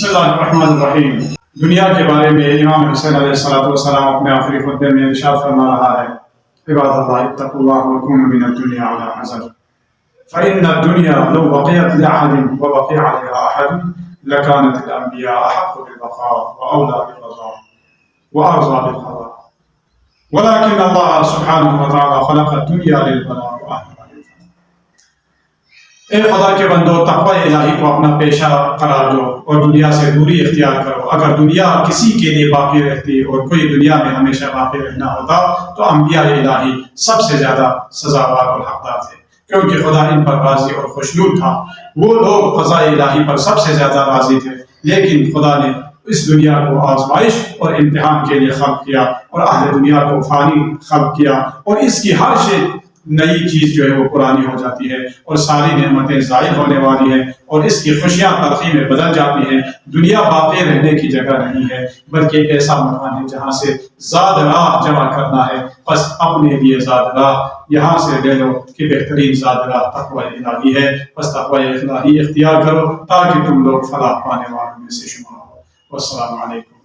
بسم اللہ الرحمن الرحیم۔ دنیا کے بارے میں امام حسین علیہ السلام اپنے آخری خطبے میں ارشاد فرما رہا ہے: عباد اللہ اتقوا اللہ وکونوا من الدنیا علی حذر فإن الدنیا لو بقیت لأحد وبقی علیہا احد لکانت الانبیاء احق بالبقاء واولی بالرضا وارضى بالقضاء ولكن اللہ سبحانہ وتعالی خلق الدنیا للبلاء واهلها للفلاح۔ اے خدا کے بندو، تقوی الہی کو اپنا پیشہ قرار دو اور دنیا سے دوری اختیار کرو۔ اگر دنیا کسی کے لیے باقی رہتی اور کوئی دنیا میں ہمیشہ باقی رہنا ہوتا تو انبیاء الہی سب سے زیادہ سزاوار اور حقدار تھے، کیونکہ خدا ان پر راضی اور خوشنود تھا۔ وہ لوگ قضاء الہی پر سب سے زیادہ راضی تھے، لیکن خدا نے اس دنیا کو آزمائش اور امتحان کے لیے خلق کیا اور اہل دنیا کو فانی خلق کیا، اور اس کی ہر شے نئی چیز جو ہے وہ پرانی ہو جاتی ہے اور ساری نعمتیں زائل ہونے والی ہیں اور اس کی خوشیاں تلخی میں بدل جاتی ہیں۔ دنیا باقی رہنے کی جگہ نہیں ہے، بلکہ ایک ایسا مکان ہے جہاں سے زاد راہ جمع کرنا ہے۔ بس اپنے لیے زاد راہ یہاں سے لے لو کہ بہترین زاد راہ تقوی الہی ہے۔ بس تقوی الہی اختیار کرو تاکہ تم لوگ فلاح پانے والوں میں سے شمار ہو۔ والسلام علیکم۔